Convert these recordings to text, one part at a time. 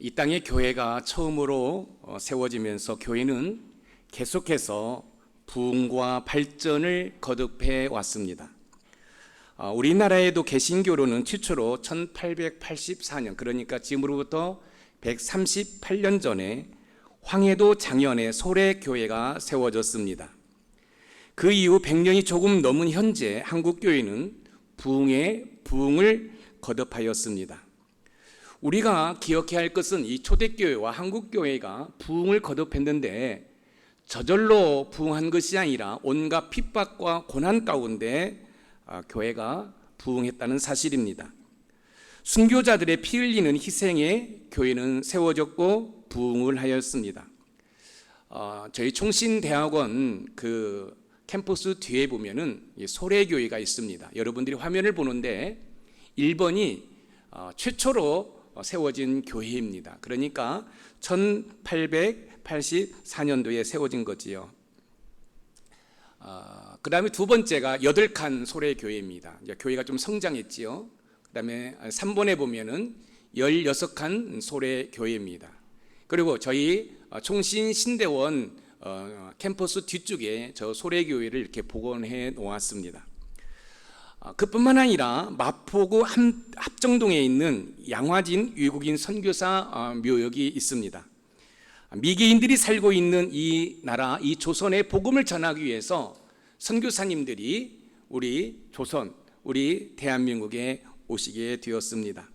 이 땅에 교회가 처음으로 세워지면서 교회는 계속해서 부흥과 발전을 거듭해 왔습니다. 우리나라에도 개신교로는 최초로 1884년, 그러니까 지금으로부터 138년 전에 황해도 장현에 소래교회가 세워졌습니다. 그 이후 100년이 조금 넘은 현재 한국교회는 부흥을 거듭하였습니다. 우리가 기억해야 할 것은 이 초대교회와 한국교회가 부흥을 거듭했는데 저절로 부흥한 것이 아니라 온갖 핍박과 고난 가운데 교회가 부흥했다는 사실입니다. 순교자들의 피 흘리는 희생에 교회는 세워졌고 부흥을 하였습니다. 저희 총신대학원 그 캠퍼스 뒤에 보면은 소래교회가 있습니다. 여러분들이 화면을 보는데 1번이 최초로 세워진 교회입니다. 그러니까 1884년도에 세워진 거지요. 그 다음에 두 번째가 8칸 소래교회입니다. 이제 교회가 좀 성장했지요. 그 다음에 3번에 보면은 16칸 소래교회입니다. 그리고 저희 총신 신대원 캠퍼스 뒤쪽에 저 소래교회를 이렇게 복원해 놓았습니다. 그뿐만 아니라 마포구 합정동에 있는 양화진 외국인 선교사 묘역이 있습니다. 미개인들이 살고 있는 이 나라, 이 조선의 복음을 전하기 위해서 선교사님들이 우리 조선, 우리 대한민국에 오시게 되었습니다.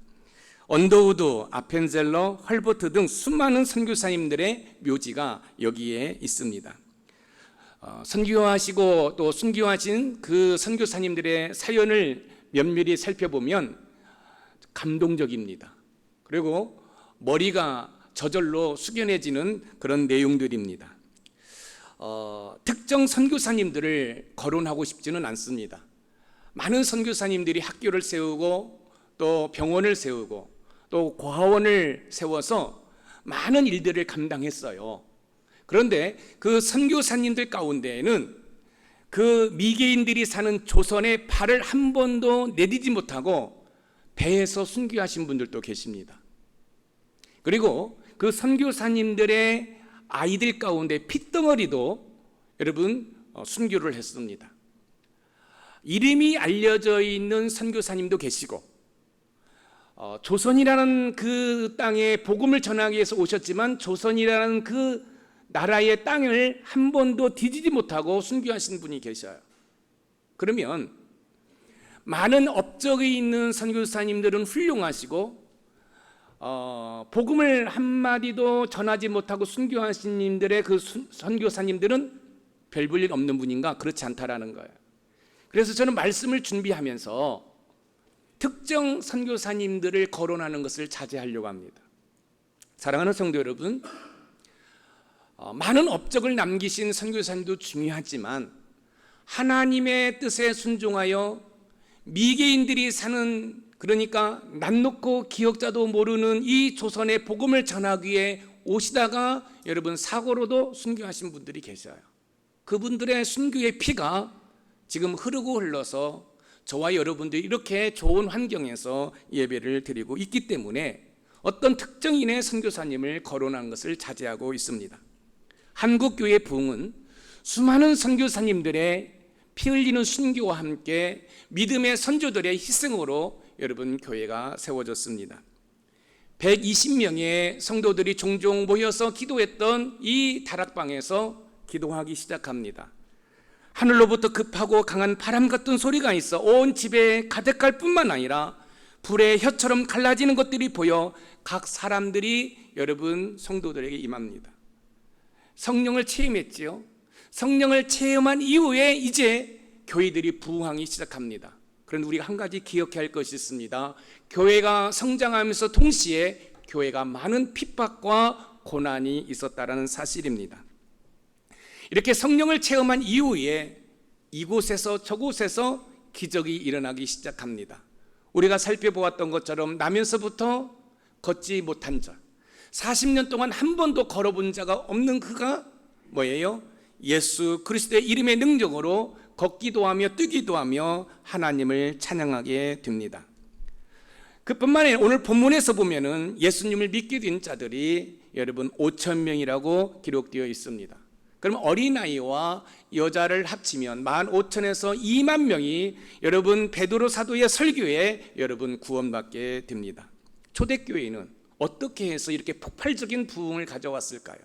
언더우드, 아펜젤러, 헐버트 등 수많은 선교사님들의 묘지가 여기에 있습니다. 선교하시고 또 순교하신 그 선교사님들의 사연을 면밀히 살펴보면 감동적입니다. 그리고 머리가 저절로 숙연해지는 그런 내용들입니다. 특정 선교사님들을 거론하고 싶지는 않습니다. 많은 선교사님들이 학교를 세우고 또 병원을 세우고 또 고아원을 세워서 많은 일들을 감당했어요. 그런데 그 선교사님들 가운데에는 그 미개인들이 사는 조선에 발을 한 번도 내디지 못하고 배에서 순교하신 분들도 계십니다. 그리고 그 선교사님들의 아이들 가운데 핏덩어리도 여러분 순교를 했습니다. 이름이 알려져 있는 선교사님도 계시고 조선이라는 그 땅에 복음을 전하기 위해서 오셨지만 조선이라는 그 나라의 땅을 한 번도 뒤지지 못하고 순교하신 분이 계셔요. 그러면 많은 업적이 있는 선교사님들은 훌륭하시고 복음을 한마디도 전하지 못하고 순교하신 님들의 그 선교사님들은 별 볼 일 없는 분인가? 그렇지 않다라는 거예요. 그래서 저는 말씀을 준비하면서 특정 선교사님들을 거론하는 것을 자제하려고 합니다. 사랑하는 성도 여러분, 많은 업적을 남기신 선교사님도 중요하지만 하나님의 뜻에 순종하여 미개인들이 사는, 그러니까 낯 놓고 기억자도 모르는 이 조선의 복음을 전하기 위해 오시다가 여러분 사고로도 순교하신 분들이 계셔요. 그분들의 순교의 피가 지금 흐르고 흘러서 저와 여러분들이 이렇게 좋은 환경에서 예배를 드리고 있기 때문에 어떤 특정인의 선교사님을 거론한 것을 자제하고 있습니다. 한국교회 부흥은 수많은 선교사님들의 피 흘리는 순교와 함께 믿음의 선조들의 희생으로 여러분 교회가 세워졌습니다. 120명의 성도들이 종종 모여서 기도했던 이 다락방에서 기도하기 시작합니다. 하늘로부터 급하고 강한 바람 같은 소리가 있어 온 집에 가득할 뿐만 아니라 불의 혀처럼 갈라지는 것들이 보여 각 사람들이 여러분 성도들에게 임합니다. 성령을 체험했지요. 성령을 체험한 이후에 이제 교회들이 부흥하기 시작합니다. 그런데 우리가 한 가지 기억해야 할 것이 있습니다. 교회가 성장하면서 동시에 교회가 많은 핍박과 고난이 있었다는 사실입니다. 이렇게 성령을 체험한 이후에 이곳에서 저곳에서 기적이 일어나기 시작합니다. 우리가 살펴보았던 것처럼 나면서부터 걷지 못한 자, 40년 동안 한 번도 걸어본 자가 없는 그가 뭐예요? 예수 그리스도의 이름의 능력으로 걷기도 하며 뛰기도 하며 하나님을 찬양하게 됩니다. 그뿐만 아니라 오늘 본문에서 보면은 예수님을 믿게 된 자들이 여러분 5천 명이라고 기록되어 있습니다. 그럼 어린아이와 여자를 합치면 15,000에서 2만 명이 여러분 베드로 사도의 설교에 여러분 구원받게 됩니다. 초대교회는 어떻게 해서 이렇게 폭발적인 부흥을 가져왔을까요?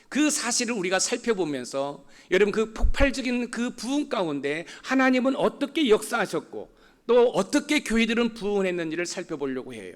그 사실을 우리가 살펴보면서 여러분 그 폭발적인 그 부흥 가운데 하나님은 어떻게 역사하셨고 또 어떻게 교회들은 부흥을 했는지를 살펴보려고 해요.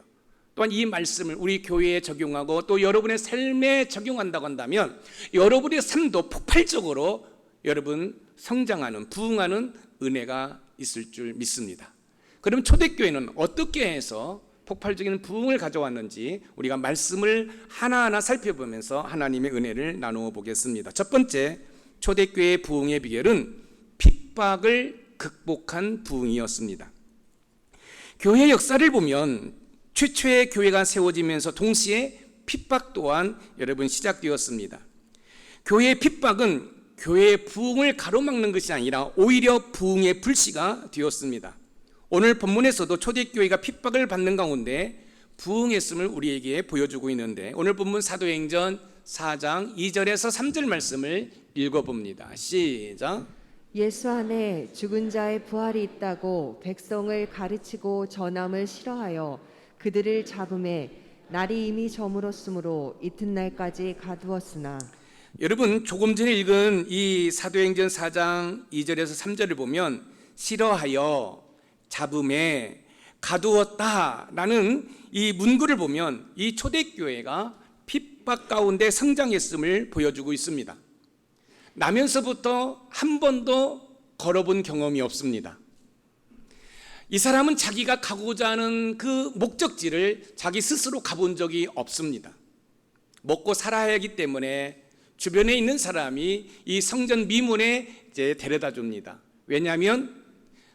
또한 이 말씀을 우리 교회에 적용하고 또 여러분의 삶에 적용한다고 한다면 여러분의 삶도 폭발적으로 여러분 성장하는 부흥하는 은혜가 있을 줄 믿습니다. 그럼 초대교회는 어떻게 해서 폭발적인 부흥을 가져왔는지 우리가 말씀을 하나하나 살펴보면서 하나님의 은혜를 나누어 보겠습니다. 첫 번째, 초대교회의 부흥의 비결은 핍박을 극복한 부흥이었습니다. 교회 역사를 보면 최초의 교회가 세워지면서 동시에 핍박 또한 여러분 시작되었습니다. 교회의 핍박은 교회의 부흥을 가로막는 것이 아니라 오히려 부흥의 불씨가 되었습니다. 오늘 본문에서도 초대교회가 핍박을 받는 가운데 부흥했음을 우리에게 보여주고 있는데 오늘 본문 사도행전 4장 2절에서 3절 말씀을 읽어봅니다. 시작. 예수 안에 죽은 자의 부활이 있다고 백성을 가르치고 전함을 싫어하여 그들을 잡음에 날이 이미 저물었으므로 이튿날까지 가두었으나. 여러분 조금 전에 읽은 이 사도행전 4장 2절에서 3절을 보면 싫어하여 잡음에 가두었다라는 이 문구를 보면 이 초대교회가 핍박 가운데 성장했음을 보여주고 있습니다. 나면서부터 한 번도 걸어본 경험이 없습니다. 이 사람은 자기가 가고자 하는 그 목적지를 자기 스스로 가본 적이 없습니다. 먹고 살아야 하기 때문에 주변에 있는 사람이 이 성전 미문에 이제 데려다 줍니다. 왜냐하면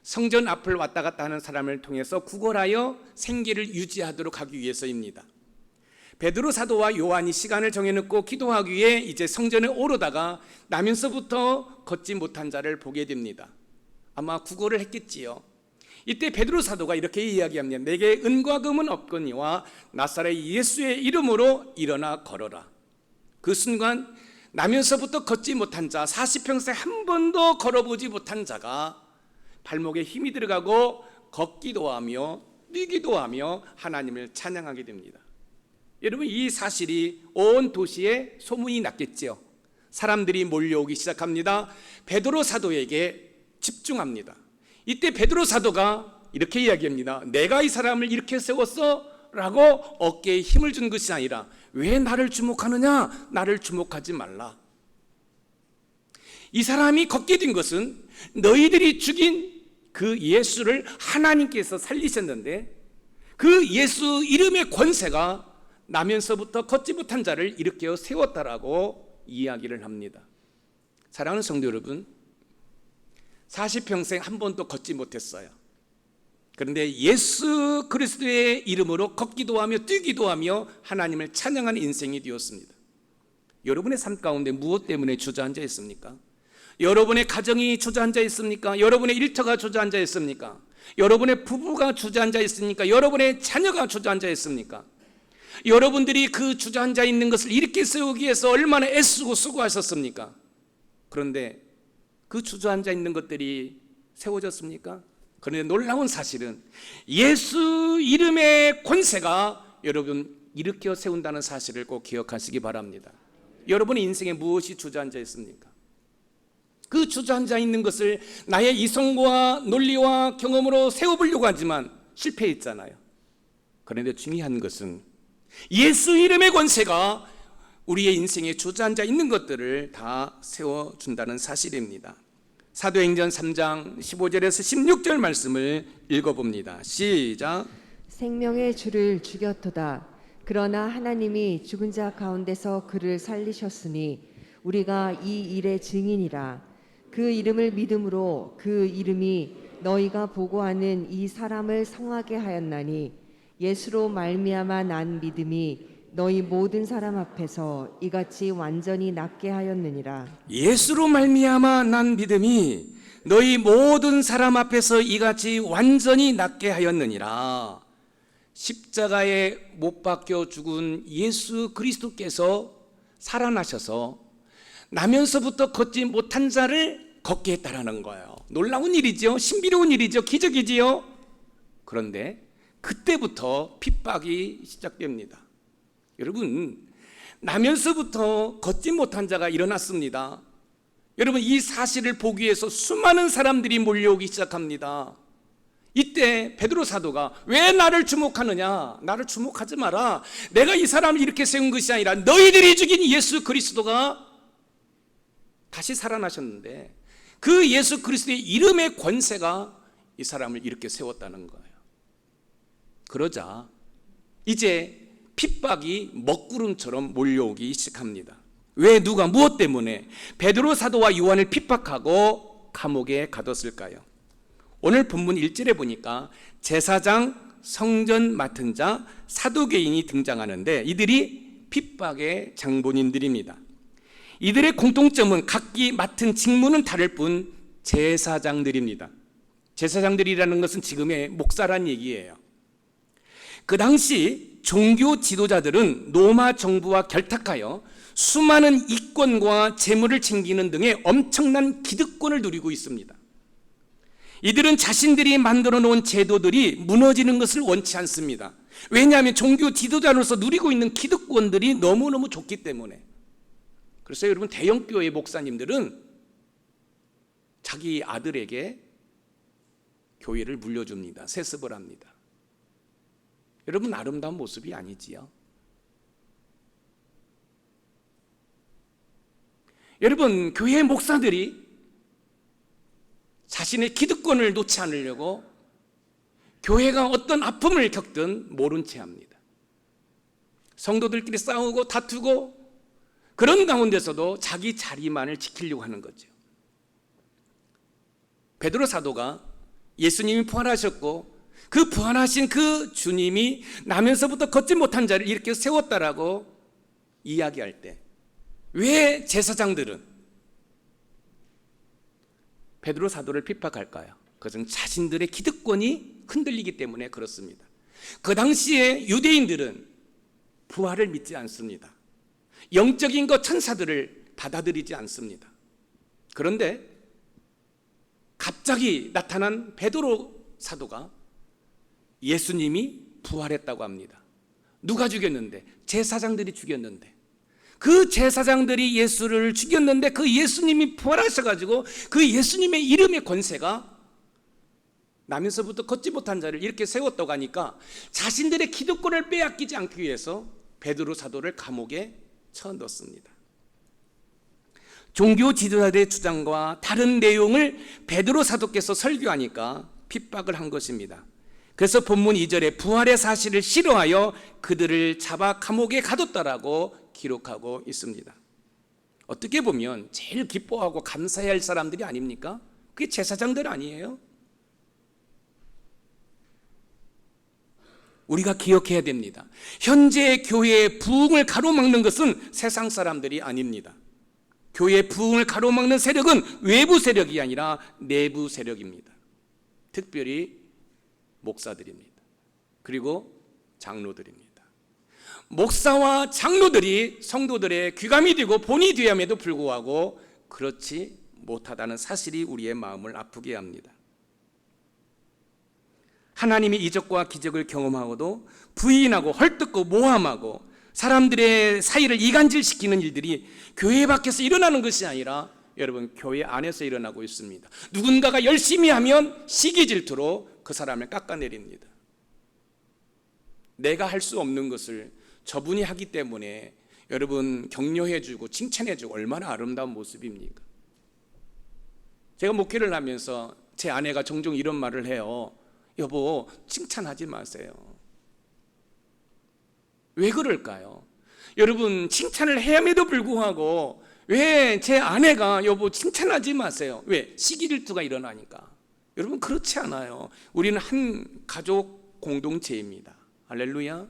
성전 앞을 왔다 갔다 하는 사람을 통해서 구걸하여 생계를 유지하도록 하기 위해서입니다. 베드로 사도와 요한이 시간을 정해놓고 기도하기 위해 이제 성전에 오르다가 나면서부터 걷지 못한 자를 보게 됩니다. 아마 구걸을 했겠지요. 이때 베드로 사도가 이렇게 이야기합니다. 내게 은과 금은 없거니와 나사렛 예수의 이름으로 일어나 걸어라. 그 순간 나면서부터 걷지 못한 자, 40평생 한 번도 걸어보지 못한 자가 발목에 힘이 들어가고 걷기도 하며 뛰기도 하며 하나님을 찬양하게 됩니다. 여러분 이 사실이 온 도시에 소문이 났겠죠. 사람들이 몰려오기 시작합니다. 베드로 사도에게 집중합니다. 이때 베드로 사도가 이렇게 이야기합니다. 내가 이 사람을 이렇게 세웠어? 라고 어깨에 힘을 준 것이 아니라 왜 나를 주목하느냐? 나를 주목하지 말라. 이 사람이 걷게 된 것은 너희들이 죽인 그 예수를 하나님께서 살리셨는데 그 예수 이름의 권세가 나면서부터 걷지 못한 자를 일으켜 세웠다라고 이야기를 합니다. 사랑하는 성도 여러분, 40평생 한 번도 걷지 못했어요. 그런데 예수 그리스도의 이름으로 걷기도 하며 뛰기도 하며 하나님을 찬양하는 인생이 되었습니다. 여러분의 삶 가운데 무엇 때문에 주저앉아 있습니까? 여러분의 가정이 주저앉아 있습니까? 여러분의 일터가 주저앉아 있습니까? 여러분의 부부가 주저앉아 있습니까? 여러분의 자녀가 주저앉아 있습니까? 여러분들이 그 주저앉아 있는 것을 일으켜 세우기 위해서 얼마나 애쓰고 수고하셨습니까? 그런데 그 주저앉아 있는 것들이 세워졌습니까? 그런데 놀라운 사실은 예수 이름의 권세가 여러분 일으켜 세운다는 사실을 꼭 기억하시기 바랍니다. 여러분의 인생에 무엇이 주저앉아 있습니까? 그 주저앉아 있는 것을 나의 이성과 논리와 경험으로 세워보려고 하지만 실패했잖아요. 그런데 중요한 것은 예수 이름의 권세가 우리의 인생에 주저앉아 있는 것들을 다 세워준다는 사실입니다. 사도행전 3장 15절에서 16절 말씀을 읽어봅니다. 시작. 생명의 주를 죽였도다. 그러나 하나님이 죽은 자 가운데서 그를 살리셨으니 우리가 이 일의 증인이라. 그 이름을 믿음으로 그 이름이 너희가 보고하는 이 사람을 성하게 하였나니 예수로 말미암아 난 믿음이 너희 모든 사람 앞에서 이같이 완전히 낫게 하였느니라. 예수로 말미암아 난 믿음이 너희 모든 사람 앞에서 이같이 완전히 낫게 하였느니라. 십자가에 못 박혀 죽은 예수 그리스도께서 살아나셔서 나면서부터 걷지 못한 자를 걷게 했다라는 거예요. 놀라운 일이죠. 신비로운 일이죠. 기적이지요. 그런데 그때부터 핍박이 시작됩니다. 여러분, 나면서부터 걷지 못한 자가 일어났습니다. 여러분, 이 사실을 보기 위해서 수많은 사람들이 몰려오기 시작합니다. 이때 베드로 사도가 왜 나를 주목하느냐? 나를 주목하지 마라. 내가 이 사람을 이렇게 세운 것이 아니라 너희들이 죽인 예수 그리스도가 다시 살아나셨는데 그 예수 그리스도의 이름의 권세가 이 사람을 이렇게 세웠다는 거예요. 그러자 이제 핍박이 먹구름처럼 몰려오기 시작합니다. 왜, 누가, 무엇 때문에 베드로 사도와 요한을 핍박하고 감옥에 가뒀을까요? 오늘 본문 1절에 보니까 제사장, 성전 맡은 자, 사두개인이 등장하는데 이들이 핍박의 장본인들입니다. 이들의 공통점은 각기 맡은 직무는 다를 뿐 제사장들입니다. 제사장들이라는 것은 지금의 목사란 얘기예요. 그 당시 종교 지도자들은 로마 정부와 결탁하여 수많은 이권과 재물을 챙기는 등의 엄청난 기득권을 누리고 있습니다. 이들은 자신들이 만들어 놓은 제도들이 무너지는 것을 원치 않습니다. 왜냐하면 종교 지도자로서 누리고 있는 기득권들이 너무너무 좋기 때문에. 그래서 여러분, 대형교회 목사님들은 자기 아들에게 교회를 물려줍니다. 세습을 합니다. 여러분, 아름다운 모습이 아니지요. 여러분, 교회 목사들이 자신의 기득권을 놓지 않으려고 교회가 어떤 아픔을 겪든 모른 채 합니다. 성도들끼리 싸우고 다투고 그런 가운데서도 자기 자리만을 지키려고 하는 거죠. 베드로 사도가 예수님이 부활하셨고 그 부활하신 그 주님이 나면서부터 걷지 못한 자를 이렇게 세웠다라고 이야기할 때 왜 제사장들은 베드로 사도를 핍박할까요? 그것은 자신들의 기득권이 흔들리기 때문에 그렇습니다. 그 당시에 유대인들은 부활을 믿지 않습니다. 영적인 것, 천사들을 받아들이지 않습니다. 그런데 갑자기 나타난 베드로 사도가 예수님이 부활했다고 합니다. 누가 죽였는데? 제사장들이 죽였는데. 그 제사장들이 예수를 죽였는데 그 예수님이 부활하셔가지고 그 예수님의 이름의 권세가 나면서부터 걷지 못한 자를 이렇게 세웠다고 하니까 자신들의 기득권을 빼앗기지 않기 위해서 베드로 사도를 감옥에 쳐넣습니다. 종교 지도자들의 주장과 다른 내용을 베드로 사도께서 설교하니까 핍박을 한 것입니다. 그래서 본문 2절에 부활의 사실을 싫어하여 그들을 잡아 감옥에 가뒀다라고 기록하고 있습니다. 어떻게 보면 제일 기뻐하고 감사해야 할 사람들이 아닙니까? 그게 제사장들 아니에요? 우리가 기억해야 됩니다. 현재 교회의 부흥을 가로막는 것은 세상 사람들이 아닙니다. 교회의 부흥을 가로막는 세력은 외부 세력이 아니라 내부 세력입니다. 특별히 목사들입니다. 그리고 장로들입니다. 목사와 장로들이 성도들의 귀감이 되고 본이 되었음에도 불구하고 그렇지 못하다는 사실이 우리의 마음을 아프게 합니다. 하나님의 이적과 기적을 경험하고도 부인하고 헐뜯고 모함하고 사람들의 사이를 이간질시키는 일들이 교회 밖에서 일어나는 것이 아니라 여러분, 교회 안에서 일어나고 있습니다. 누군가가 열심히 하면 시기 질투로 그 사람을 깎아내립니다. 내가 할 수 없는 것을 저분이 하기 때문에 여러분, 격려해주고 칭찬해주고 얼마나 아름다운 모습입니까? 제가 목회를 하면서 제 아내가 종종 이런 말을 해요. 여보, 칭찬하지 마세요. 왜 그럴까요? 여러분, 칭찬을 해야에도 불구하고 왜 제 아내가 여보 칭찬하지 마세요? 왜? 시기질투가 일어나니까. 여러분, 그렇지 않아요. 우리는 한 가족 공동체입니다. 할렐루야.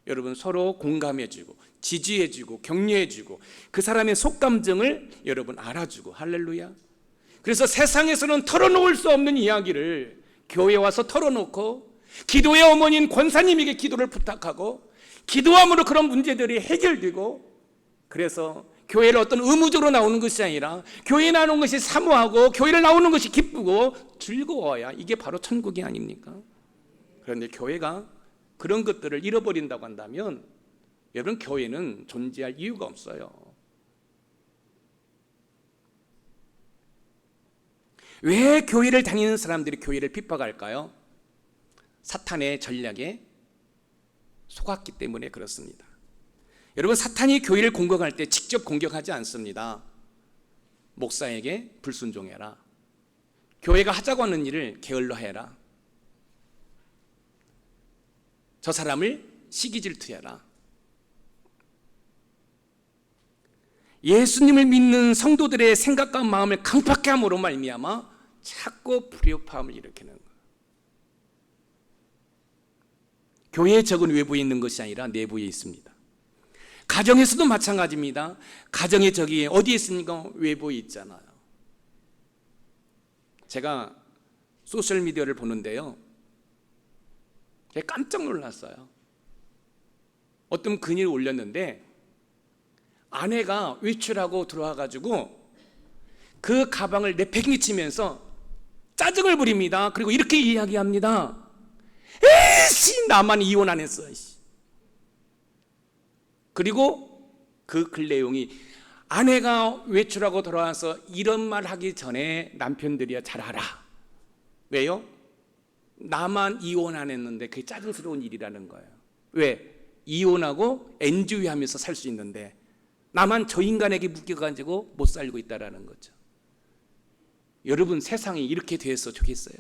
여러분, 서로 공감해주고 지지해주고 격려해주고 그 사람의 속감정을 여러분 알아주고, 할렐루야. 그래서 세상에서는 털어놓을 수 없는 이야기를 교회에 와서 털어놓고 기도의 어머니인 권사님에게 기도를 부탁하고 기도함으로 그런 문제들이 해결되고, 그래서 교회를 어떤 의무적으로 나오는 것이 아니라 교회에 나오는 것이 사모하고 교회를 나오는 것이 기쁘고 즐거워야 이게 바로 천국이 아닙니까? 그런데 교회가 그런 것들을 잃어버린다고 한다면 여러분, 교회는 존재할 이유가 없어요. 왜 교회를 다니는 사람들이 교회를 핍박할까요? 사탄의 전략에 속았기 때문에 그렇습니다. 여러분, 사탄이 교회를 공격할 때 직접 공격하지 않습니다. 목사에게 불순종해라, 교회가 하자고 하는 일을 게을러 해라, 저 사람을 시기 질투해라. 예수님을 믿는 성도들의 생각과 마음을 강팍해 함으로 말미암아 자꾸 불협화음을 일으키는 거예요. 교회의 적은 외부에 있는 것이 아니라 내부에 있습니다. 가정에서도 마찬가지입니다. 가정의 적이 어디에 있습니까? 외부에 있잖아요. 제가 소셜미디어를 보는데요, 제가 깜짝 놀랐어요. 어떤 근위를 올렸는데 아내가 외출하고 들어와가지고 그 가방을 내팽개치면서 짜증을 부립니다. 그리고 이렇게 이야기합니다. 에이씨, 나만 이혼 안 했어. 그리고 그 글 내용이, 아내가 외출하고 돌아와서 이런 말 하기 전에 남편들이야 잘 알아. 왜요? 나만 이혼 안 했는데 그게 짜증스러운 일이라는 거예요. 왜? 이혼하고 엔조이하면서 살 수 있는데 나만 저 인간에게 묶여가지고 못 살고 있다라는 거죠. 여러분, 세상이 이렇게 돼서 좋겠어요?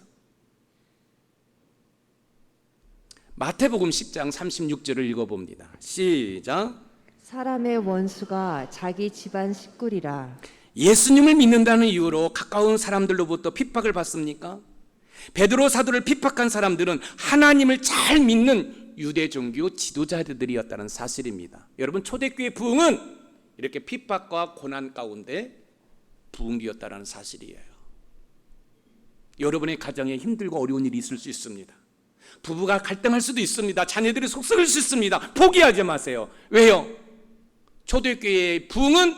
마태복음 10장 36절을 읽어봅니다. 시작. 사람의 원수가 자기 집안 식구리라. 예수님을 믿는다는 이유로 가까운 사람들로부터 핍박을 받습니까? 베드로 사도를 핍박한 사람들은 하나님을 잘 믿는 유대 종교 지도자들이었다는 사실입니다. 여러분, 초대교회 부흥은 이렇게 핍박과 고난 가운데 부흥되었다는 사실이에요. 여러분의 가정에 힘들고 어려운 일이 있을 수 있습니다. 부부가 갈등할 수도 있습니다. 자녀들이 속 썩을 수 있습니다. 포기하지 마세요. 왜요? 초대교회의 부흥은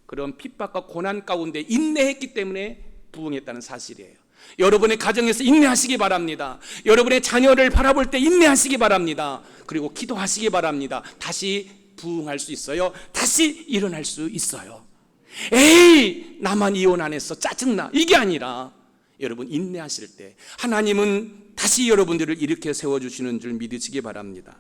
그런 핍박과 고난 가운데 인내했기 때문에 부흥했다는 사실이에요. 여러분의 가정에서 인내하시기 바랍니다. 여러분의 자녀를 바라볼 때 인내하시기 바랍니다. 그리고 기도하시기 바랍니다. 다시 부흥할 수 있어요. 다시 일어날 수 있어요. 에이, 나만 이혼 안 했어, 짜증나, 이게 아니라 여러분, 인내하실 때 하나님은 다시 여러분들을 일으켜 세워주시는 줄 믿으시기 바랍니다.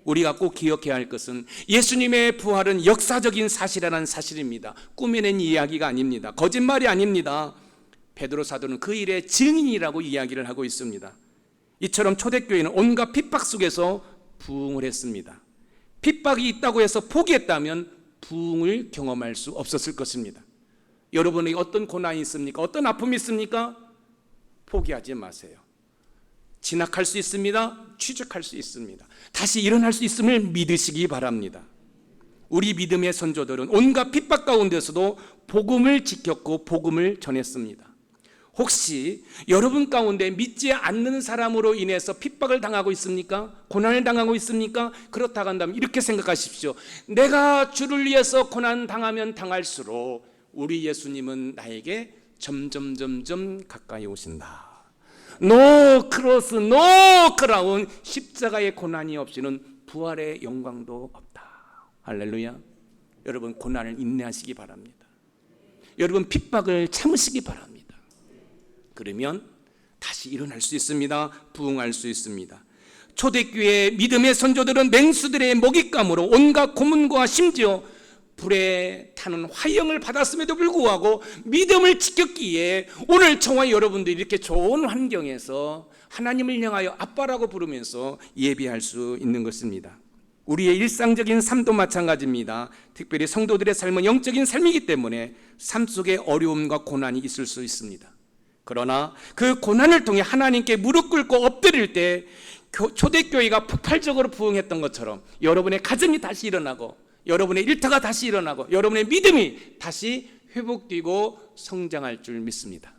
우리가 꼭 기억해야 할 것은 예수님의 부활은 역사적인 사실이라는 사실입니다. 꾸며낸 이야기가 아닙니다. 거짓말이 아닙니다. 베드로 사도는 그 일의 증인이라고 이야기를 하고 있습니다. 이처럼 초대교회는 온갖 핍박 속에서 부흥을 했습니다. 핍박이 있다고 해서 포기했다면 부흥을 경험할 수 없었을 것입니다. 여러분에게 어떤 고난이 있습니까? 어떤 아픔이 있습니까? 포기하지 마세요. 진학할 수 있습니다. 취직할 수 있습니다. 다시 일어날 수 있음을 믿으시기 바랍니다. 우리 믿음의 선조들은 온갖 핍박 가운데서도 복음을 지켰고 복음을 전했습니다. 혹시 여러분 가운데 믿지 않는 사람으로 인해서 핍박을 당하고 있습니까? 고난을 당하고 있습니까? 그렇다고 한다면 이렇게 생각하십시오. 내가 주를 위해서 고난 당하면 당할수록 우리 예수님은 나에게 점점 가까이 오신다. 노 크로스, 노 크라운, 십자가의 고난이 없이는 부활의 영광도 없다. 할렐루야. 여러분, 고난을 인내하시기 바랍니다. 여러분, 핍박을 참으시기 바랍니다. 그러면 다시 일어날 수 있습니다. 부흥할 수 있습니다. 초대교회 믿음의 선조들은 맹수들의 먹잇감으로 온갖 고문과 심지어 불에 타는 화형을 받았음에도 불구하고 믿음을 지켰기에 오늘 저와 여러분들이 이렇게 좋은 환경에서 하나님을 향하여 아빠라고 부르면서 예배할 수 있는 것입니다. 우리의 일상적인 삶도 마찬가지입니다. 특별히 성도들의 삶은 영적인 삶이기 때문에 삶 속에 어려움과 고난이 있을 수 있습니다. 그러나 그 고난을 통해 하나님께 무릎 꿇고 엎드릴 때 초대교회가 폭발적으로 부흥했던 것처럼 여러분의 가정이 다시 일어나고 여러분의 일터가 다시 일어나고 여러분의 믿음이 다시 회복되고 성장할 줄 믿습니다.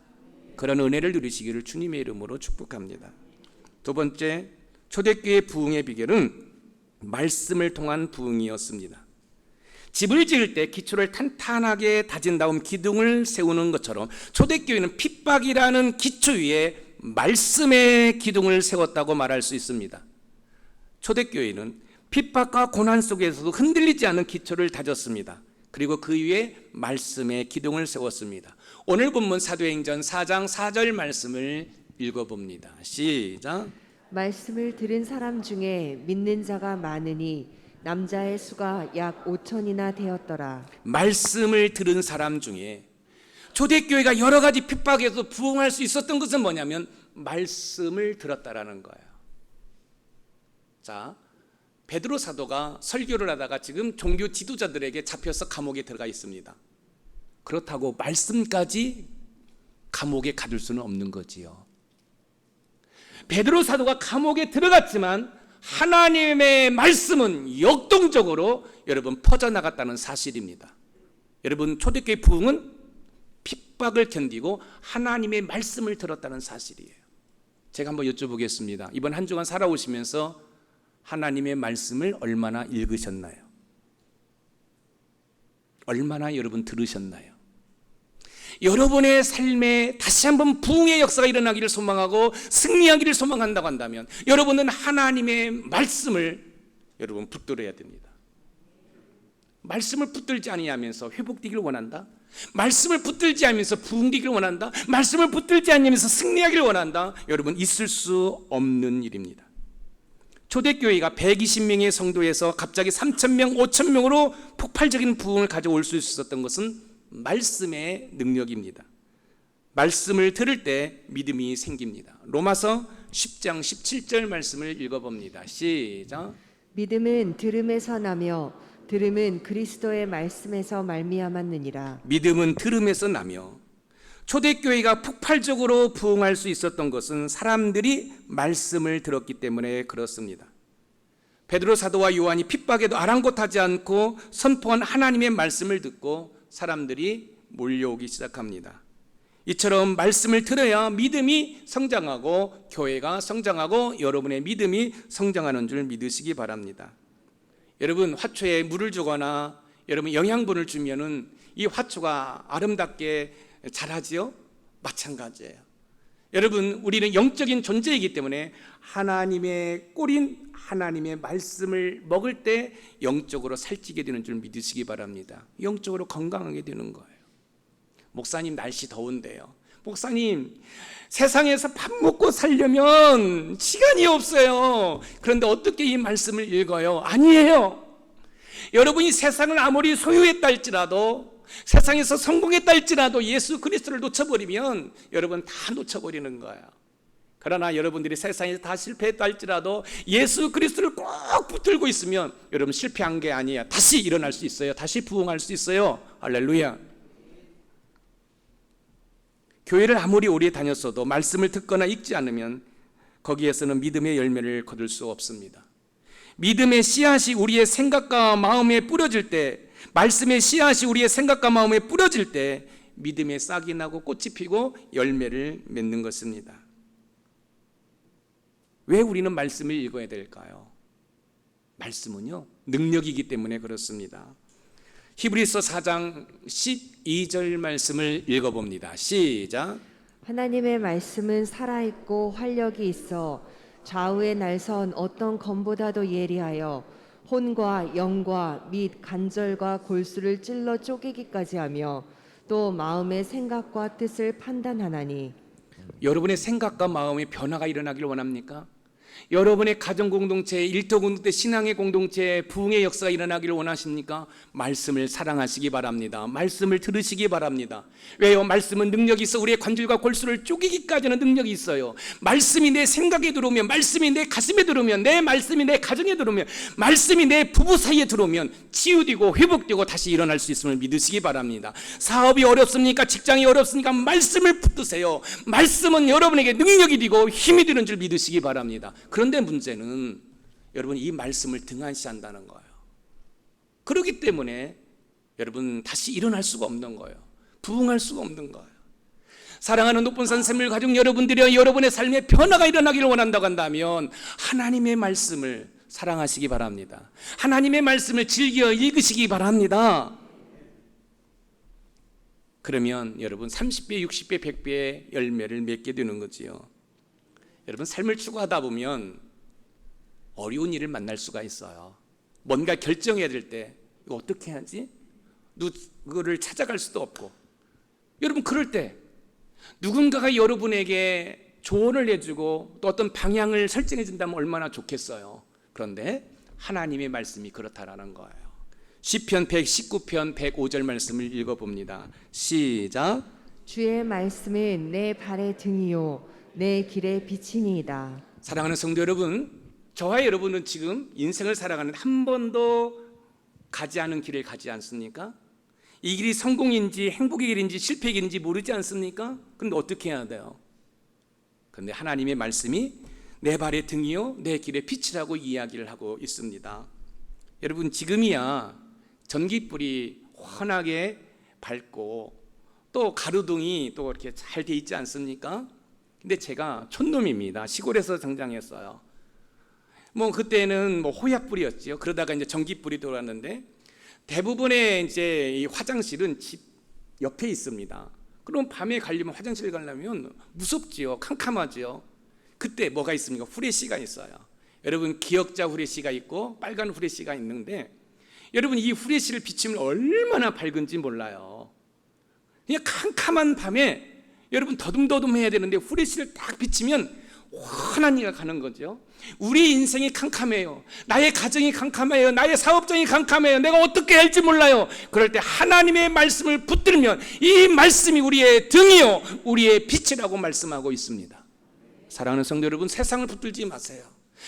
그런 은혜를 누리시기를 주님의 이름으로 축복합니다. 두 번째, 초대교회 부흥의 비결은 말씀을 통한 부흥이었습니다. 집을 지을 때 기초를 탄탄하게 다진 다음 기둥을 세우는 것처럼 초대교회는 핍박이라는 기초 위에 말씀의 기둥을 세웠다고 말할 수 있습니다. 초대교회는 핍박과 고난 속에서도 흔들리지 않는 기초를 다졌습니다. 그리고 그 위에 말씀의 기둥을 세웠습니다. 오늘 본문 사도행전 4장 4절 말씀을 읽어봅니다. 시작. 말씀을 들은 사람 중에 믿는 자가 많으니 남자의 수가 약 5천이나 되었더라. 말씀을 들은 사람 중에 초대교회가 여러 가지 핍박에서 부흥할 수 있었던 것은 뭐냐면 말씀을 들었다라는 거예요. 자, 베드로 사도가 설교를 하다가 지금 종교 지도자들에게 잡혀서 감옥에 들어가 있습니다. 그렇다고 말씀까지 감옥에 가둘 수는 없는 거지요. 베드로 사도가 감옥에 들어갔지만 하나님의 말씀은 역동적으로 여러분 퍼져나갔다는 사실입니다. 여러분, 초대교회 부흥은 핍박을 견디고 하나님의 말씀을 들었다는 사실이에요. 제가 한번 여쭤보겠습니다. 이번 한 주간 살아오시면서 하나님의 말씀을 얼마나 읽으셨나요? 얼마나 여러분 들으셨나요? 여러분의 삶에 다시 한번 부흥의 역사가 일어나기를 소망하고 승리하기를 소망한다고 한다면 여러분은 하나님의 말씀을 여러분 붙들어야 됩니다. 말씀을 붙들지 아니하면서 회복되기를 원한다. 말씀을 붙들지 않으면서 부흥되기를 원한다. 말씀을 붙들지 않으면서 승리하기를 원한다. 여러분, 있을 수 없는 일입니다. 초대교회가 120명의 성도에서 갑자기 3,000명, 5,000명으로 폭발적인 부흥을 가져올 수 있었던 것은 말씀의 능력입니다. 말씀을 들을 때 믿음이 생깁니다. 로마서 10장 17절 말씀을 읽어봅니다. 시작. 믿음은 들음에서 나며 들음은 그리스도의 말씀에서 말미암았느니라. 믿음은 들음에서 나며 초대교회가 폭발적으로 부흥할 수 있었던 것은 사람들이 말씀을 들었기 때문에 그렇습니다. 베드로 사도와 요한이 핍박에도 아랑곳하지 않고 선포한 하나님의 말씀을 듣고 사람들이 몰려오기 시작합니다. 이처럼 말씀을 들어야 믿음이 성장하고 교회가 성장하고 여러분의 믿음이 성장하는 줄 믿으시기 바랍니다. 여러분, 화초에 물을 주거나 여러분 영양분을 주면은 이 화초가 아름답게 자라지요? 마찬가지예요. 여러분, 우리는 영적인 존재이기 때문에 하나님의 꼴인 하나님의 말씀을 먹을 때 영적으로 살찌게 되는 줄 믿으시기 바랍니다. 영적으로 건강하게 되는 거예요. 목사님, 날씨 더운데요. 목사님, 세상에서 밥 먹고 살려면 시간이 없어요. 그런데 어떻게 이 말씀을 읽어요? 아니에요. 여러분이 세상을 아무리 소유했다 할지라도, 세상에서 성공했다 할지라도 예수 그리스도를 놓쳐버리면 여러분 다 놓쳐버리는 거예요. 그러나 여러분들이 세상에서 다 실패했다 할지라도 예수 그리스도를 꼭 붙들고 있으면 여러분 실패한 게 아니에요. 다시 일어날 수 있어요. 다시 부흥할 수 있어요. 할렐루야. 교회를 아무리 오래 다녔어도 말씀을 듣거나 읽지 않으면 거기에서는 믿음의 열매를 거둘 수 없습니다. 믿음의 씨앗이 우리의 생각과 마음에 뿌려질 때, 말씀의 씨앗이 우리의 생각과 마음에 뿌려질 때 믿음의 싹이 나고 꽃이 피고 열매를 맺는 것입니다. 왜 우리는 말씀을 읽어야 될까요? 말씀은요, 능력이기 때문에 그렇습니다. 히브리서 4장 12절 말씀을 읽어봅니다. 시작. 하나님의 말씀은 살아있고 활력이 있어 좌우의 날선 어떤 검보다도 예리하여 혼과 영과 및 간절과 골수를 찔러 쪼개기까지 하며 또 마음의 생각과 뜻을 판단하나니. 여러분의 생각과 마음의 변화가 일어나기를 원합니까? 여러분의 가정 공동체, 일터 공동체, 신앙의 공동체, 부흥의 역사가 일어나기를 원하십니까? 말씀을 사랑하시기 바랍니다. 말씀을 들으시기 바랍니다. 왜요? 말씀은 능력이 있어 우리의 관절과 골수를 쪼개기까지는 능력이 있어요. 말씀이 내 생각에 들어오면, 말씀이 내 가슴에 들어오면, 내 말씀이 내 가정에 들어오면, 말씀이 내 부부 사이에 들어오면 치유되고 회복되고 다시 일어날 수 있음을 믿으시기 바랍니다. 사업이 어렵습니까? 직장이 어렵습니까? 말씀을 붙드세요. 말씀은 여러분에게 능력이 되고 힘이 되는 줄 믿으시기 바랍니다. 그런데 문제는 여러분 이 말씀을 등한시한다는 거예요. 그렇기 때문에 여러분 다시 일어날 수가 없는 거예요. 부흥할 수가 없는 거예요. 사랑하는 높은산 샘물 가족 여러분들이 여러분의 삶에 변화가 일어나기를 원한다고 한다면 하나님의 말씀을 사랑하시기 바랍니다. 하나님의 말씀을 즐겨 읽으시기 바랍니다. 그러면 여러분 30배, 60배, 100배의 열매를 맺게 되는 거지요. 여러분 삶을 추구하다 보면 어려운 일을 만날 수가 있어요. 뭔가 결정해야 될 때 이거 어떻게 하지? 누구를 찾아갈 수도 없고, 여러분 그럴 때 누군가가 여러분에게 조언을 해주고 또 어떤 방향을 설정해 준다면 얼마나 좋겠어요. 그런데 하나님의 말씀이 그렇다라는 거예요. 시편 119편 105절 말씀을 읽어봅니다. 시작. 주의 말씀은 내 발의 등이요 내 길의 빛이니이다. 사랑하는 성도 여러분, 저와 여러분은 지금 인생을 살아가는 한 번도 가지 않은 길을 가지 않습니까? 이 길이 성공인지 행복의 길인지 실패의 길인지 모르지 않습니까? 그런데 어떻게 해야 돼요? 그런데 하나님의 말씀이 내 발의 등이요 내 길의 빛이라고 이야기를 하고 있습니다. 여러분 지금이야 전기불이 환하게 밝고 또 가로등이 또 이렇게 잘 돼 있지 않습니까? 근데 제가 촌놈입니다. 시골에서 성장했어요. 뭐 그때는 뭐 호약불이었지요. 그러다가 이제 전기불이 돌았는데 대부분의 이제 이 화장실은 집 옆에 있습니다. 그럼 밤에 가려면 화장실 가려면 무섭지요. 캄캄하지요. 그때 뭐가 있습니까? 후레쉬가 있어요. 여러분 기역자 후레쉬가 있고 빨간 후레쉬가 있는데 여러분 이 후레쉬를 비추면 얼마나 밝은지 몰라요. 그냥 캄캄한 밤에 여러분 더듬더듬해야 되는데 후레쉬를 딱 비치면 환한 이가 가는 거죠. 우리 인생이 캄캄해요. 나의 가정이 캄캄해요. 나의 사업장이 캄캄해요. 내가 어떻게 할지 몰라요. 그럴 때 하나님의 말씀을 붙들면 이 말씀이 우리의 등이요 우리의 빛이라고 말씀하고 있습니다. 사랑하는 성도 여러분, 세상을 붙들지 마세요.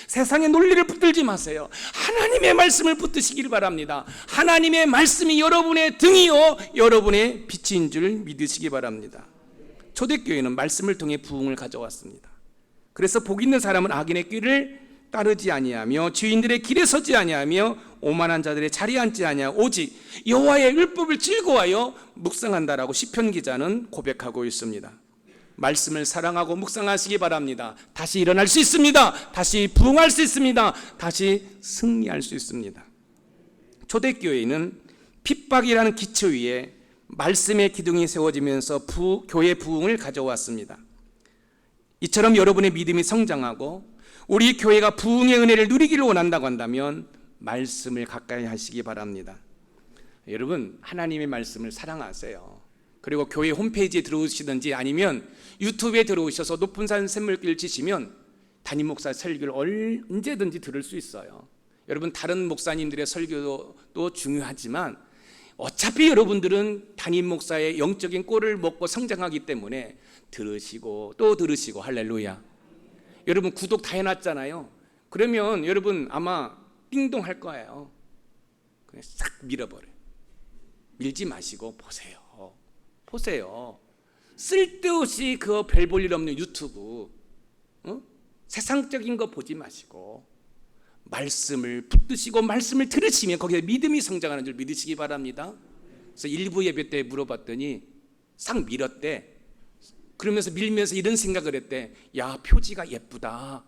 세상의 논리를 붙들지 마세요. 하나님의 말씀을 붙드시기를 바랍니다. 하나님의 말씀이 여러분의 등이요 여러분의 빛인 줄 믿으시기 바랍니다. 초대교회는 말씀을 통해 부흥을 가져왔습니다. 그래서 복 있는 사람은 악인의 길을 따르지 아니하며 죄인들의 길에 서지 아니하며 오만한 자들의 자리에 앉지 아니하며 오직 여호와의 율법을 즐거워하여 묵상한다라고 시편 기자는 고백하고 있습니다. 말씀을 사랑하고 묵상하시기 바랍니다. 다시 일어날 수 있습니다. 다시 부흥할 수 있습니다. 다시 승리할 수 있습니다. 초대교회는 핍박이라는 기초 위에 말씀의 기둥이 세워지면서 교회 부흥을 가져왔습니다. 이처럼 여러분의 믿음이 성장하고 우리 교회가 부흥의 은혜를 누리기를 원한다고 한다면 말씀을 가까이 하시기 바랍니다. 여러분 하나님의 말씀을 사랑하세요. 그리고 교회 홈페이지에 들어오시든지 아니면 유튜브에 들어오셔서 높은산 샘물길 치시면 담임 목사 설교를 언제든지 들을 수 있어요. 여러분 다른 목사님들의 설교도 중요하지만 어차피 여러분들은 담임 목사의 영적인 꼴을 먹고 성장하기 때문에 들으시고 또 들으시고 할렐루야. 여러분 구독 다 해놨잖아요. 그러면 여러분 아마 띵동 할 거예요. 그냥 싹 밀어버려요. 밀지 마시고 보세요. 쓸데없이 그 별 볼 일 없는 유튜브 세상적인 거 보지 마시고 말씀을 붙드시고 말씀을 들으시면 거기에 믿음이 성장하는 줄 믿으시기 바랍니다. 그래서 일부 예배 때 물어봤더니 싹 밀었대. 그러면서 밀면서 이런 생각을 했대. 야, 표지가 예쁘다.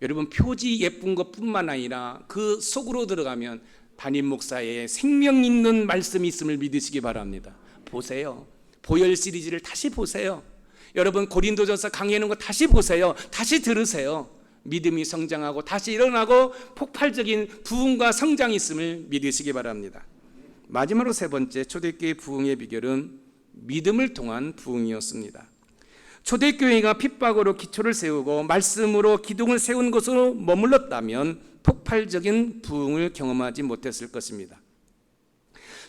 여러분 표지 예쁜 것뿐만 아니라 그 속으로 들어가면 담임 목사의 생명 있는 말씀이 있음을 믿으시기 바랍니다. 보세요. 보혈 시리즈를 다시 보세요. 여러분 고린도전서 강의하는 거 다시 보세요. 다시 들으세요. 믿음이 성장하고 다시 일어나고 폭발적인 부흥과 성장이 있음을 믿으시기 바랍니다. 마지막으로 세 번째 초대교회 부흥의 비결은 믿음을 통한 부흥이었습니다. 초대교회가 핍박으로 기초를 세우고 말씀으로 기둥을 세운 것으로 머물렀다면 폭발적인 부흥을 경험하지 못했을 것입니다.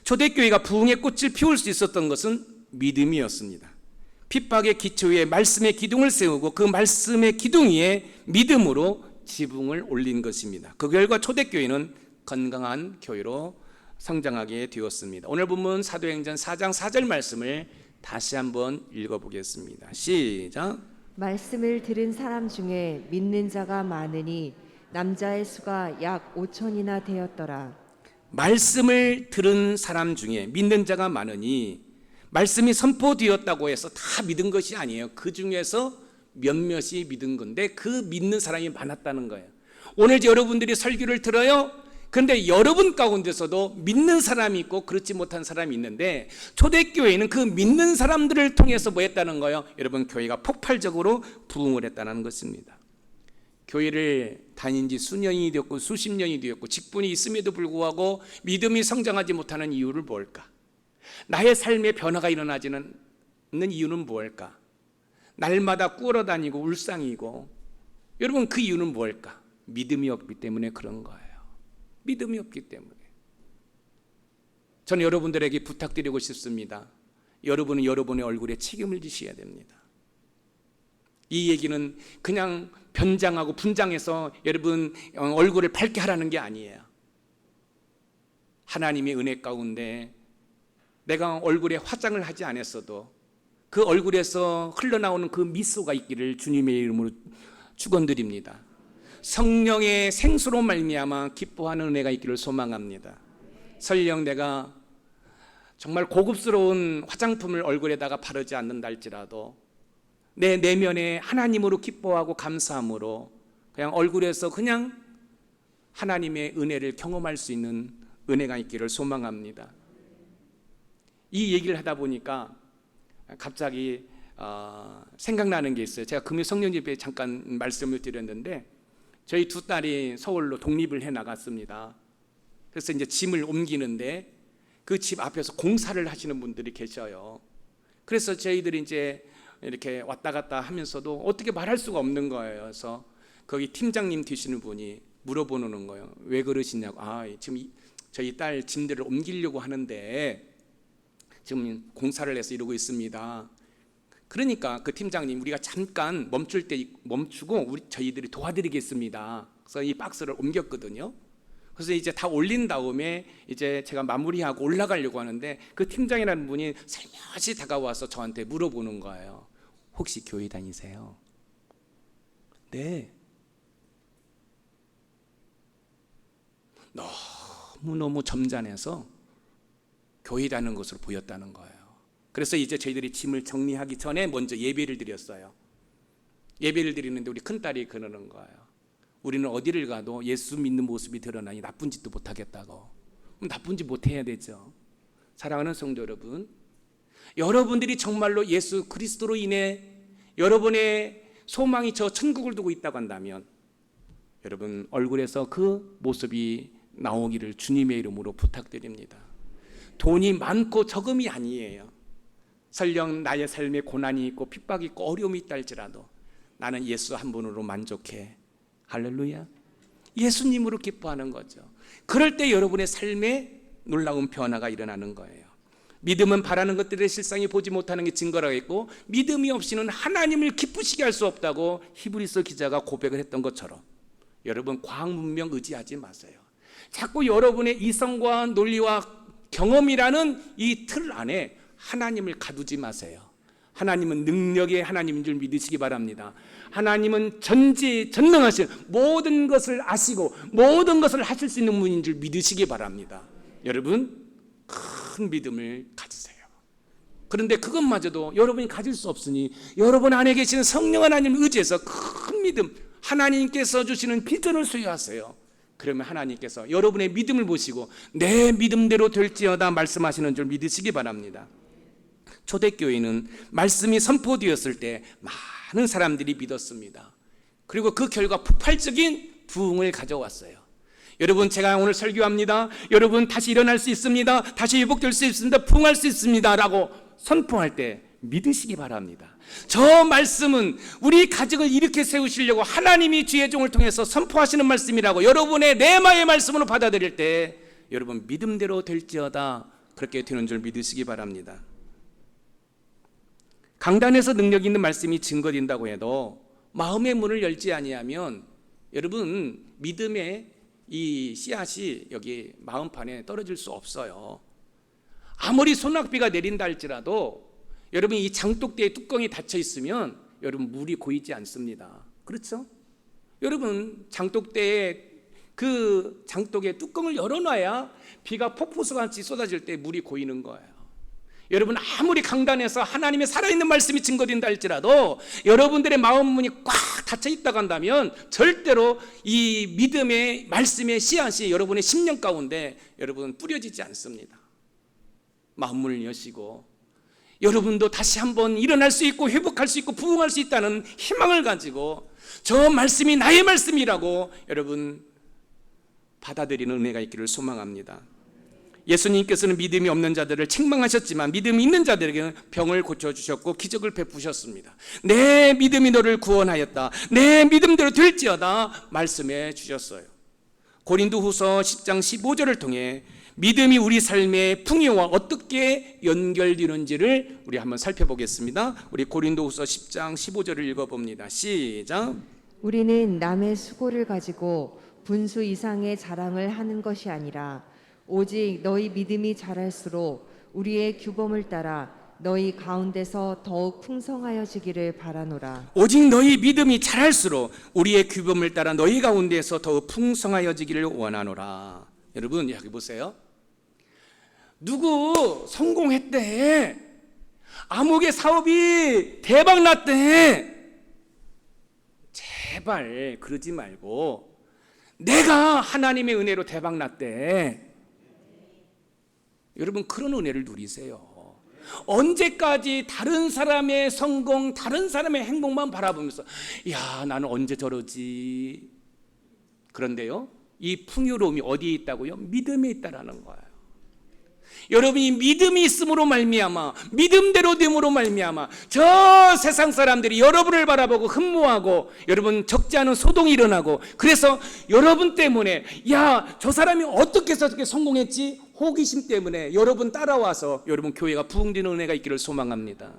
초대교회가 부흥의 꽃을 피울 수 있었던 것은 믿음이었습니다. 핍박의 기초 위에 말씀의 기둥을 세우고 그 말씀의 기둥 위에 믿음으로 지붕을 올린 것입니다. 그 결과 초대교회는 건강한 교회로 성장하게 되었습니다. 오늘 본문 사도행전 4장 4절 말씀을 다시 한번 읽어보겠습니다. 시작. 말씀을 들은 사람 중에 믿는 자가 많으니 남자의 수가 약 5천이나 되었더라. 말씀을 들은 사람 중에 믿는 자가 많으니 말씀이 선포되었다고 해서 다 믿은 것이 아니에요. 그 중에서 몇몇이 믿은 건데 그 믿는 사람이 많았다는 거예요. 오늘 여러분들이 설교를 들어요. 그런데 여러분 가운데서도 믿는 사람이 있고 그렇지 못한 사람이 있는데 초대교회는 그 믿는 사람들을 통해서 뭐 했다는 거예요? 여러분, 교회가 폭발적으로 부흥을 했다는 것입니다. 교회를 다닌 지 수년이 되었고 수십 년이 되었고 직분이 있음에도 불구하고 믿음이 성장하지 못하는 이유를 뭘까? 나의 삶에 변화가 일어나지는 않는 이유는 뭘까? 날마다 꾸어다니고 울상이고, 여러분 그 이유는 뭘까? 믿음이 없기 때문에 그런 거예요. 믿음이 없기 때문에. 저는 여러분들에게 부탁드리고 싶습니다. 여러분은 여러분의 얼굴에 책임을 지셔야 됩니다. 이 얘기는 그냥 변장하고 분장해서 여러분 얼굴을 밝게 하라는 게 아니에요. 하나님의 은혜 가운데 내가 얼굴에 화장을 하지 않았어도 그 얼굴에서 흘러나오는 그 미소가 있기를 주님의 이름으로 축원드립니다. 성령의 생수로 말미암아 기뻐하는 은혜가 있기를 소망합니다. 설령 내가 정말 고급스러운 화장품을 얼굴에다가 바르지 않는다 할지라도 내 내면에 하나님으로 기뻐하고 감사함으로 그냥 얼굴에서 그냥 하나님의 은혜를 경험할 수 있는 은혜가 있기를 소망합니다. 이 얘기를 하다 보니까 갑자기 생각나는 게 있어요. 제가 금요 성령 집회에 잠깐 말씀을 드렸는데 저희 두 딸이 서울로 독립을 해 나갔습니다. 그래서 이제 짐을 옮기는데 그 집 앞에서 공사를 하시는 분들이 계셔요. 그래서 저희들이 이제 이렇게 왔다 갔다 하면서도 어떻게 말할 수가 없는 거예요. 그래서 거기 팀장님 되시는 분이 물어보는 거예요. 왜 그러시냐고. 지금 저희 딸 짐들을 옮기려고 하는데 지금 공사를 해서 이러고 있습니다. 그러니까 그 팀장님, 우리가 잠깐 멈출 때 멈추고 저희들이 도와드리겠습니다. 그래서 이 박스를 옮겼거든요. 그래서 이제 다 올린 다음에 이제 제가 마무리하고 올라가려고 하는데 그 팀장이라는 분이 살며시 다가와서 저한테 물어보는 거예요. 혹시 교회 다니세요? 네. 너무너무 점잖해서 교회 다니는 것으로 보였다는 거예요. 그래서 이제 저희들이 짐을 정리하기 전에 먼저 예배를 드렸어요. 예배를 드리는데 우리 큰딸이 그러는 거예요. 우리는 어디를 가도 예수 믿는 모습이 드러나니 나쁜 짓도 못하겠다고. 나쁜 짓 못해야 되죠. 사랑하는 성도 여러분, 여러분들이 정말로 예수 그리스도로 인해 여러분의 소망이 저 천국을 두고 있다고 한다면 여러분 얼굴에서 그 모습이 나오기를 주님의 이름으로 부탁드립니다. 돈이 많고 적음이 아니에요. 설령 나의 삶에 고난이 있고 핍박이 있고 어려움이 있다 할지라도 나는 예수 한 분으로 만족해. 할렐루야. 예수님으로 기뻐하는 거죠. 그럴 때 여러분의 삶에 놀라운 변화가 일어나는 거예요. 믿음은 바라는 것들의 실상이 보지 못하는 게 증거라고 했고, 믿음이 없이는 하나님을 기쁘시게 할 수 없다고 히브리서 기자가 고백을 했던 것처럼 여러분 과학 문명 의지하지 마세요. 자꾸 여러분의 이성과 논리와 경험이라는 이 틀 안에 하나님을 가두지 마세요. 하나님은 능력의 하나님인 줄 믿으시기 바랍니다. 하나님은 전지전능하신 모든 것을 아시고 모든 것을 하실 수 있는 분인 줄 믿으시기 바랍니다. 여러분 큰 믿음을 가지세요. 그런데 그것마저도 여러분이 가질 수 없으니 여러분 안에 계시는 성령 하나님을 의지해서 큰 믿음, 하나님께서 주시는 비전을 소유하세요. 그러면 하나님께서 여러분의 믿음을 보시고 내 믿음대로 될지어다 말씀하시는 줄 믿으시기 바랍니다. 초대교회는 말씀이 선포되었을 때 많은 사람들이 믿었습니다. 그리고 그 결과 폭발적인 부흥을 가져왔어요. 여러분 제가 오늘 설교합니다. 여러분 다시 일어날 수 있습니다. 다시 회복될 수 있습니다. 부흥할 수 있습니다. 라고 선포할 때 믿으시기 바랍니다. 저 말씀은 우리 가정을 일으켜 세우시려고 하나님이 주의 종을 통해서 선포하시는 말씀이라고 여러분의 레마의 말씀으로 받아들일 때 여러분 믿음대로 될지어다 그렇게 되는 줄 믿으시기 바랍니다. 강단에서 능력 있는 말씀이 증거된다고 해도 마음의 문을 열지 아니하면 여러분 믿음의 이 씨앗이 여기 마음판에 떨어질 수 없어요. 아무리 소낙비가 내린다 할지라도 여러분 이 장독대에 뚜껑이 닫혀 있으면 여러분 물이 고이지 않습니다. 그렇죠? 여러분 장독대에 그 장독의 뚜껑을 열어놔야 비가 폭포수같이 쏟아질 때 물이 고이는 거예요. 여러분 아무리 강단에서 하나님의 살아있는 말씀이 증거된다 할지라도 여러분들의 마음 문이 꽉 닫혀 있다고 한다면 절대로 이 믿음의 말씀의 씨앗이 여러분의 심령 가운데 여러분 뿌려지지 않습니다. 마음 문을 여시고 여러분도 다시 한번 일어날 수 있고 회복할 수 있고 부흥할 수 있다는 희망을 가지고 저 말씀이 나의 말씀이라고 여러분 받아들이는 은혜가 있기를 소망합니다. 예수님께서는 믿음이 없는 자들을 책망하셨지만 믿음이 있는 자들에게는 병을 고쳐주셨고 기적을 베푸셨습니다. 내 믿음이 너를 구원하였다, 내 믿음대로 될지어다 말씀해 주셨어요. 고린도후서 10장 15절을 통해 믿음이 우리 삶의 풍요와 어떻게 연결되는지를 우리 한번 살펴보겠습니다. 우리 고린도후서 10장 15절을 읽어봅니다. 시작. 우리는 남의 수고를 가지고 분수 이상의 자랑을 하는 것이 아니라 오직 너희 믿음이 자랄수록 우리의 규범을 따라 너희 가운데서 더욱 풍성하여지기를 바라노라. 오직 너희 믿음이 자랄수록 우리의 규범을 따라 너희 가운데서 더욱 풍성하여지기를 원하노라. 여러분 여기 보세요. 누구 성공했대, 암흑의 사업이 대박 났대, 제발 그러지 말고 내가 하나님의 은혜로 대박 났대. 여러분 그런 은혜를 누리세요. 언제까지 다른 사람의 성공, 다른 사람의 행복만 바라보면서 야 나는 언제 저러지. 그런데요, 이 풍요로움이 어디에 있다고요? 믿음에 있다라는 거예요. 여러분이 믿음이 있음으로 말미암아, 믿음대로 됨으로 말미암아 저 세상 사람들이 여러분을 바라보고 흠모하고 여러분 적지 않은 소동이 일어나고, 그래서 여러분 때문에 야 저 사람이 어떻게 해서 저렇게 성공했지? 호기심 때문에 여러분 따라와서 여러분 교회가 부흥되는 은혜가 있기를 소망합니다.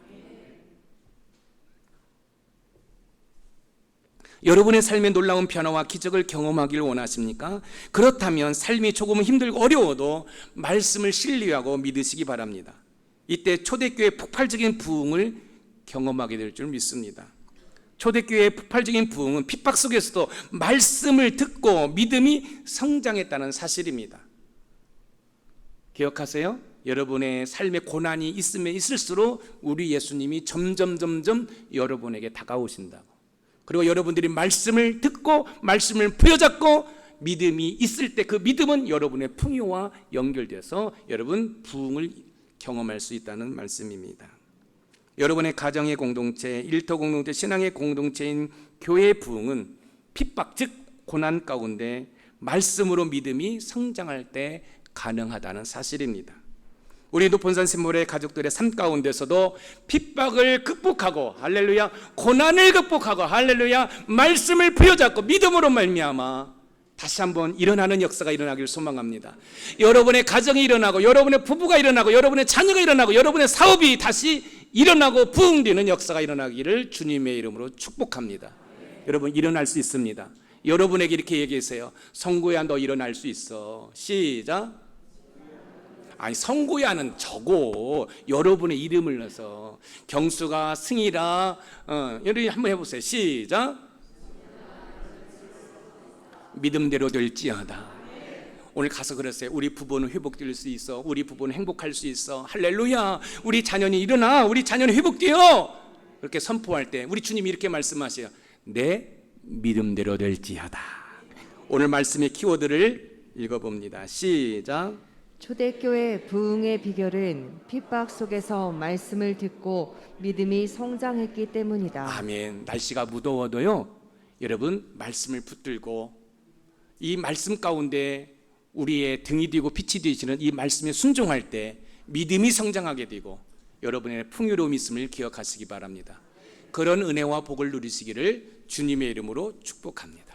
여러분의 삶에 놀라운 변화와 기적을 경험하기를 원하십니까? 그렇다면 삶이 조금은 힘들고 어려워도 말씀을 신뢰하고 믿으시기 바랍니다. 이때 초대교회의 폭발적인 부흥을 경험하게 될 줄 믿습니다. 초대교회의 폭발적인 부흥은 핍박 속에서도 말씀을 듣고 믿음이 성장했다는 사실입니다. 기억하세요? 여러분의 삶에 고난이 있으면 있을수록 우리 예수님이 점점 여러분에게 다가오신다고. 그리고 여러분들이 말씀을 듣고 말씀을 부여잡고 믿음이 있을 때 그 믿음은 여러분의 풍요와 연결돼서 여러분 부흥을 경험할 수 있다는 말씀입니다. 여러분의 가정의 공동체, 일터 공동체, 신앙의 공동체인 교회의 부흥은 핍박 즉 고난 가운데 말씀으로 믿음이 성장할 때 가능하다는 사실입니다. 우리 높은산 샘물의 가족들의 삶 가운데서도 핍박을 극복하고 할렐루야, 고난을 극복하고 할렐루야, 말씀을 부여잡고 믿음으로 말미암아 다시 한번 일어나는 역사가 일어나기를 소망합니다. 여러분의 가정이 일어나고 여러분의 부부가 일어나고 여러분의 자녀가 일어나고 여러분의 사업이 다시 일어나고 부흥되는 역사가 일어나기를 주님의 이름으로 축복합니다. 여러분 일어날 수 있습니다. 여러분에게 이렇게 얘기하세요. 성구야 너 일어날 수 있어. 시작. 아니 성구야는 저고 여러분의 이름을 넣어서 경수가 승희라 여러분 한번 해보세요. 시작. 믿음대로 될지어다. 오늘 가서 그랬어요. 우리 부부는 회복될 수 있어. 우리 부부는 행복할 수 있어. 할렐루야. 우리 자녀는 일어나. 우리 자녀는 회복되어. 그렇게 선포할 때 우리 주님이 이렇게 말씀하세요. 내 믿음대로 될지어다. 오늘 말씀의 키워드를 읽어봅니다. 시작. 초대교회 부흥의 비결은 핍박 속에서 말씀을 듣고 믿음이 성장했기 때문이다. 아멘. 날씨가 무더워도요, 여러분 말씀을 붙들고 이 말씀 가운데 우리의 등이 되고 빛이 되시는 이 말씀에 순종할 때 믿음이 성장하게 되고 여러분의 풍요로움이 있음을 기억하시기 바랍니다. 그런 은혜와 복을 누리시기를 주님의 이름으로 축복합니다.